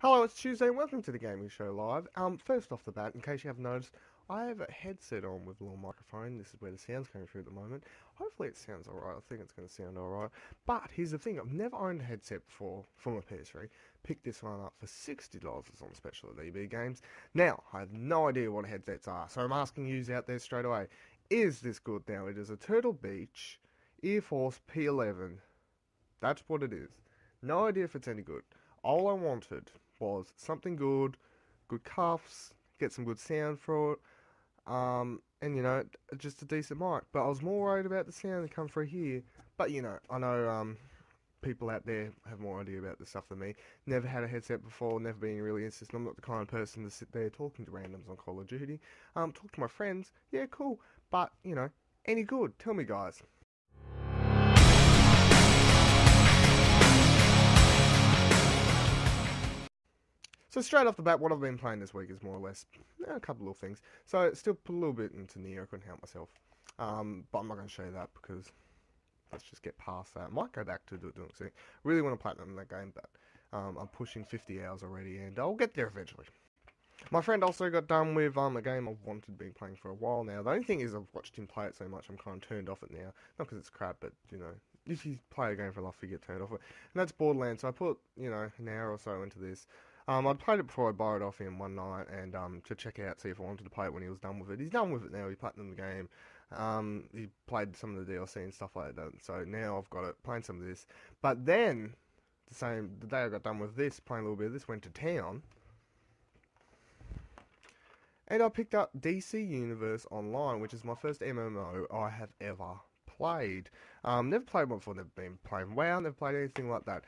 Hello, it's Tuesday and welcome to the Gaming Show Live. First off the bat, in case you haven't noticed, I have a headset on with a little microphone. This is where the sound's coming through at the moment. Hopefully it sounds alright. I think it's going to sound alright. But here's the thing, I've never owned a headset before from a PS3. Picked this one up for $60. It's on special at EB Games. Now, I have no idea what headsets are, so I'm asking yous out there straight away. Is this good now? It is a Turtle Beach Air Force P11. That's what it is. No idea if it's any good. All I wanted was something good, good cuffs, get some good sound for it, and just a decent mic. But I was more worried about the sound that come through here. But I know people out there have more idea about this stuff than me. Never had a headset before, never been really interested. I'm not the kind of person to sit there talking to randoms on Call of Duty. Talk to my friends, yeah, cool. But any good? Tell me, guys. So straight off the bat, what I've been playing this week is more or less a couple of things. So still put a little bit into Neo, I couldn't help myself. But I'm not going to show you that because let's just get past that. I might go back to doing something. Really want to platinum that game, but I'm pushing 50 hours already, and I'll get there eventually. My friend also got done with a game I've wanted to be playing for a while now. The only thing is I've watched him play it so much I'm kind of turned off it now. Not because it's crap, but if you play a game for life, you get turned off it. And that's Borderlands. So I put an hour or so into this. I'd played it before I borrowed it off him one night and to check out, see if I wanted to play it when he was done with it. He's done with it now. He platinumed the game. He played some of the DLC and stuff like that. So now I've got it, playing some of this. But then the day I got done with this, playing a little bit of this, went to town. And I picked up DC Universe Online, which is my first MMO I have ever played. Never played one before, never been playing WoW, never played anything like that.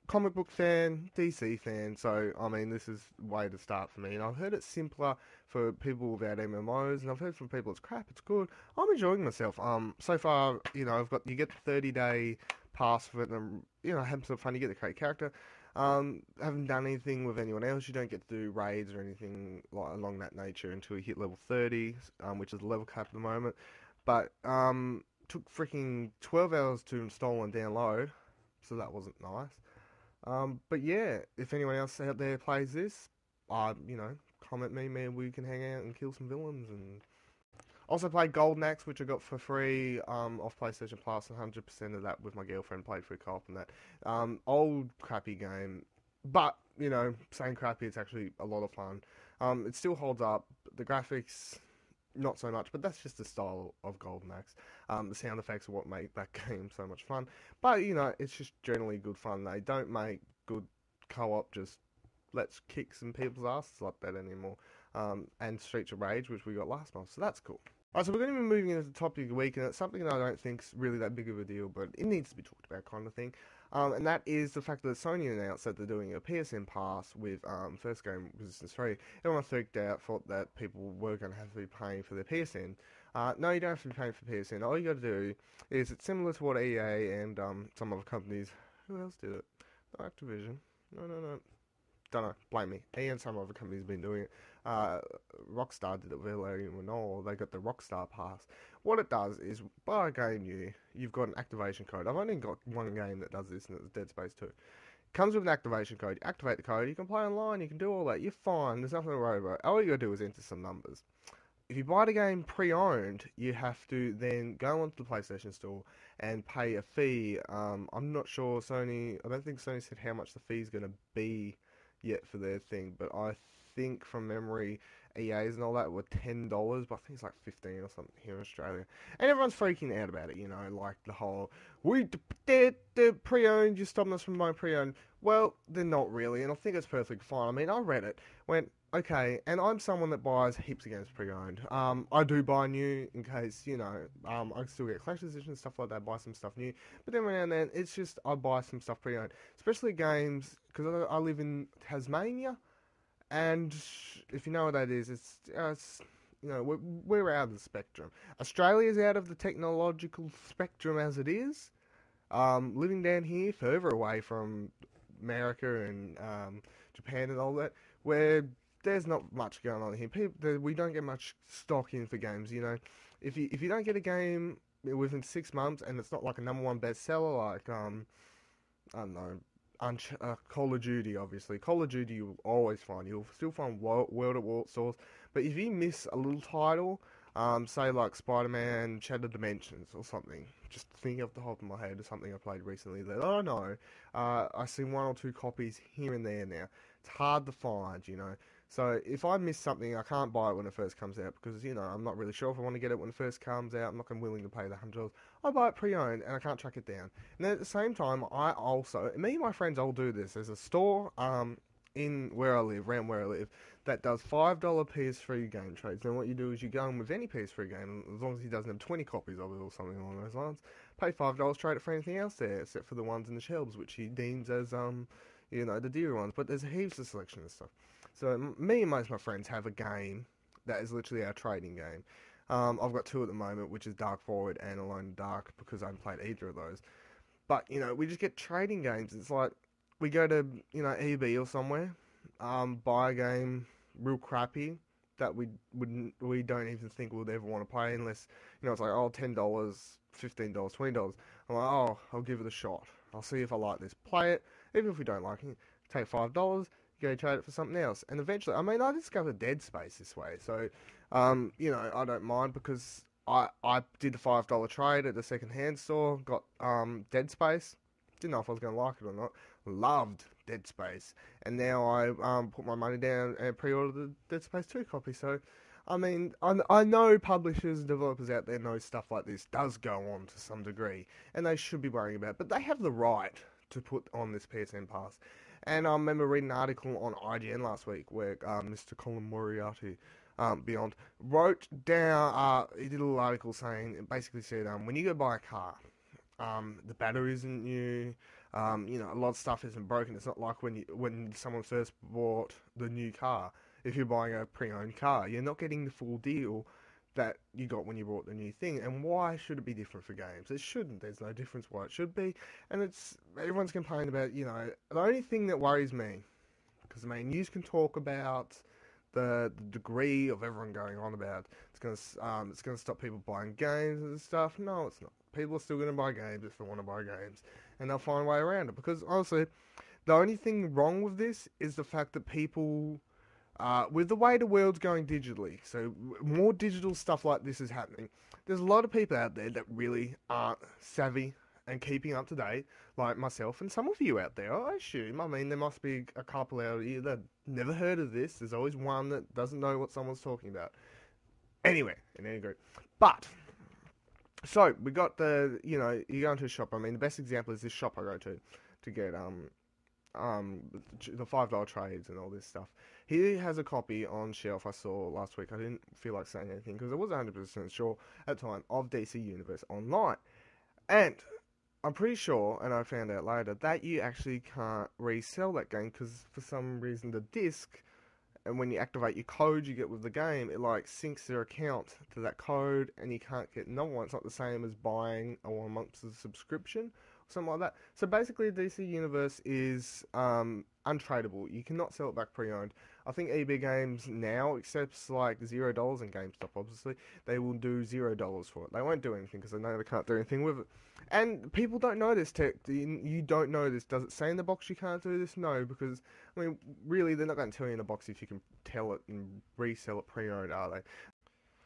Comic book fan, DC fan, so I mean this is way to start for me. And I've heard it's simpler for people without MMOs, and I've heard from people it's crap, it's good. I'm enjoying myself. So far, you get the 30-day pass for it, and having some fun. You get the create character. Haven't done anything with anyone else. You don't get to do raids or anything like along that nature until you hit level 30, which is the level cap at the moment. But took freaking 12 hours to install and download, so that wasn't nice. But yeah, if anyone else out there plays this, comment me, man. We can hang out and kill some villains. And also played Golden Axe, which I got for free off PlayStation Plus. 100% of that with my girlfriend, played through co-op and that. Old crappy game, but saying crappy, it's actually a lot of fun. It still holds up. The graphics, not so much, but that's just the style of Golden Axe. The sound effects are what make that game so much fun. But it's just generally good fun. They don't make good co-op just let's kick some people's asses like that anymore. And Streets of Rage, which we got last month, so that's cool. Alright, so we're going to be moving into the topic of the week, and it's something that I don't think's really that big of a deal, but it needs to be talked about, kind of thing. And that is the fact that Sony announced that they're doing a PSN pass with first game Resistance 3. Everyone freaked out, thought that people were going to have to be paying for their PSN. No, you don't have to be paying for PSN. All you got to do is, it's similar to what EA and some other companies, who else did it? No, Activision. No. Don't know, blame me. EA and some other companies have been doing it. Rockstar did it with Renault. They got the Rockstar Pass. What it does is, buy a game you've got an activation code. I've only got one game that does this, and it's Dead Space 2. Comes with an activation code. You activate the code, you can play online, you can do all that. You're fine, there's nothing to worry about. All you gotta do is enter some numbers. If you buy the game pre-owned, you have to then go onto the PlayStation Store and pay a fee. I'm not sure I don't think Sony said how much the fee's gonna be yet for their thing, but I think from memory, EA's and all that were $10, but I think it's like 15 or something here in Australia. And everyone's freaking out about it, like the whole, they're pre-owned, you're stopping us from buying pre-owned. Well, they're not really, and I think it's perfectly fine. I mean, I read it, went, okay, and I'm someone that buys heaps of games pre-owned. I do buy new in case, I still get collector's editions, stuff like that, buy some stuff new. But then and then, it's just, I buy some stuff pre-owned. Especially games, because I live in Tasmania, and if you know what that is, we're out of the spectrum. Australia's out of the technological spectrum as it is. Living down here, further away from America and Japan and all that, where there's not much going on here. We don't get much stock in for games. If you don't get a game within 6 months and it's not like a number one bestseller, like I don't know, Call of Duty, obviously. Call of Duty you'll always find. You'll still find World at War Source. But if you miss a little title, say like Spider-Man Shattered Dimensions or something, just thinking off the top of my head of something I played recently that I know, I see one or two copies here and there now. It's hard to find, you know. So if I miss something, I can't buy it when it first comes out because, you know, I'm not really sure if I want to get it when it first comes out. I'm not willing to pay the $100. I buy it pre-owned and I can't track it down. And then at the same time, me and my friends all do this. There's a store in where I live, around where I live, that does $5 PS3 game trades. And what you do is you go in with any PS3 game, as long as he doesn't have 20 copies of it or something along those lines, pay $5, trade it for anything else there, except for the ones in the shelves, which he deems as, you know, the dearer ones. But there's heaps of selection and stuff. So me and most of my friends have a game that is literally our trading game. I've got two at the moment, which is Dark Void and Alone in the Dark, because I haven't played either of those. But, you know, we just get trading games. It's like, we go to, you know, EB or somewhere, buy a game real crappy that we don't even think we'd ever want to play unless, you know, it's like, oh, $10, $15, $20. I'm like, oh, I'll give it a shot. I'll see if I like this. Play it, even if we don't like it. Take $5, go trade it for something else. And eventually, I mean, I discovered Dead Space this way. So, you know, I don't mind because I did a $5 trade at the second-hand store, got Dead Space. Didn't know if I was going to like it or not. Loved Dead Space. And now I put my money down and pre-ordered the Dead Space 2 copy. So, I mean, I know publishers and developers out there know stuff like this does go on to some degree. And they should be worrying about it. But they have the right to put on this PSN pass. And I remember reading an article on IGN last week where Mr. Colin Moriarty, Beyond, wrote down, he did a little article saying, it basically said, when you go buy a car, the battery isn't new, you know, a lot of stuff isn't broken. It's not like when someone first bought the new car. If you're buying a pre-owned car, you're not getting the full deal that you got when you bought the new thing. And why should it be different for games? It shouldn't. There's no difference why it should be. And everyone's complaining about, you know, the only thing that worries me, because I mean, news can talk about the degree of everyone going on about it's gonna stop people buying games and stuff. No, it's not. People are still gonna buy games if they want to buy games, and they'll find a way around it. Because honestly, the only thing wrong with this is the fact that people, with the way the world's going digitally, so more digital stuff like this is happening. There's a lot of people out there that really aren't savvy and keeping up to date, like myself and some of you out there, I assume. I mean, there must be a couple out here that never heard of this. There's always one that doesn't know what someone's talking about. Anyway, in any group. But, so, we got you know, you go into a shop. I mean, the best example is this shop I go to get, the $5 trades and all this stuff. He has a copy on shelf I saw last week. I didn't feel like saying anything because I wasn't 100% sure at the time of DC Universe Online. And I'm pretty sure, and I found out later, that you actually can't resell that game because for some reason the disc, and when you activate your code you get with the game, it like syncs their account to that code and you can't get another one. It's not the same as buying a 1 month's subscription. Something like that. So basically, DC Universe is untradeable. You cannot sell it back pre-owned. I think EB Games now accepts like $0 in GameStop. Obviously, they will do $0 for it. They won't do anything because they know they can't do anything with it. And people don't know this tech. You don't know this. Does it say in the box you can't do this? No, because I mean, really, they're not going to tell you in the box if you can tell it and resell it pre-owned, are they?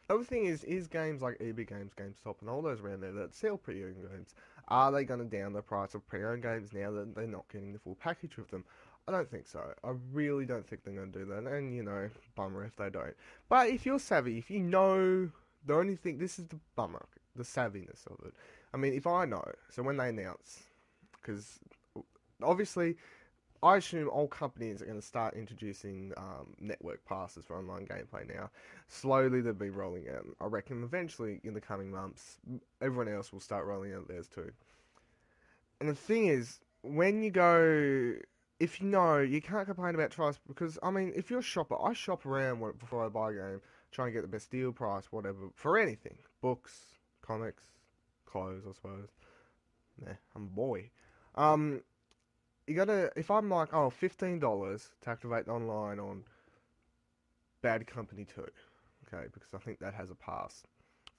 The other thing is games like EB Games, GameStop, and all those around there that sell pre-owned games, are they going to down the price of pre-owned games now that they're not getting the full package with them? I don't think so. I really don't think they're going to do that, and, you know, bummer if they don't. But if you're savvy, if you know, the only thing, this is the bummer, the savviness of it. I mean, if I know, so when they announce, because obviously, I assume all companies are going to start introducing network passes for online gameplay now. Slowly they'll be rolling out. I reckon eventually in the coming months, everyone else will start rolling out theirs too. And the thing is, when you go, if you know, you can't complain about price because, I mean, if you're a shopper, I shop around before I buy a game, try and get the best deal price, whatever, for anything. Books, comics, clothes, I suppose. Nah, I'm a boy. You gotta, if I'm like, oh, $15 to activate online on Bad Company 2, okay, because I think that has a pass.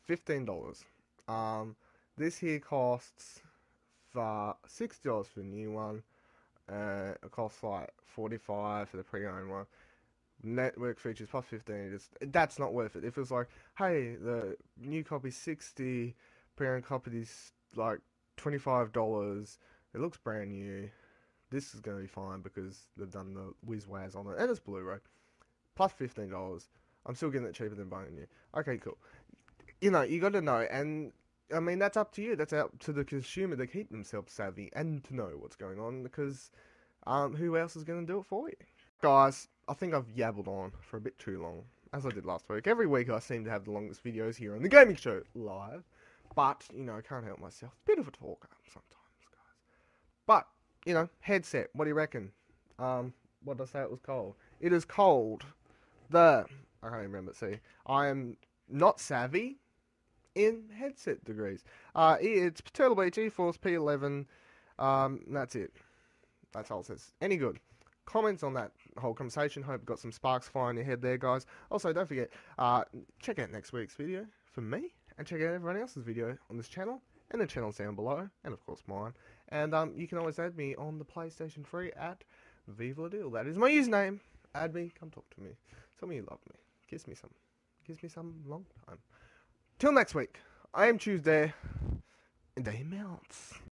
$15. This here costs for $6 for the new one, It costs like 45 for the pre-owned one. Network features plus 15. That's not worth it. If it's like, hey, the new copy's 60, pre-owned copy's like $25. It looks brand new. This is going to be fine because they've done the whiz-waz on it, and it's Blu-ray. Plus $15. I'm still getting it cheaper than buying new. Okay, cool. You know, you got to know, and I mean that's up to you. That's up to the consumer to keep themselves savvy and to know what's going on because who else is going to do it for you? Guys, I think I've yabbled on for a bit too long, as I did last week. Every week I seem to have the longest videos here on the Gaming Show Live, but, you know, I can't help myself. Bit of a talker sometimes, guys. But, you know, headset, what do you reckon? What did I say it was called? It is called I can't even remember, see. I am not savvy in headset degrees. It's Turtle Beach GeForce P11, that's it. That's all it says. Any good? Comments on that whole conversation. Hope you got some sparks flying your head there, guys. Also, don't forget, check out next week's video from me, and check out everyone else's video on this channel, and the channels down below, and of course mine. And you can always add me on the PlayStation 3 at Viva La Deal. That is my username. Add me, come talk to me. Tell me you love me. Kiss me some long time. Till next week, I am Tuesday, and day melts.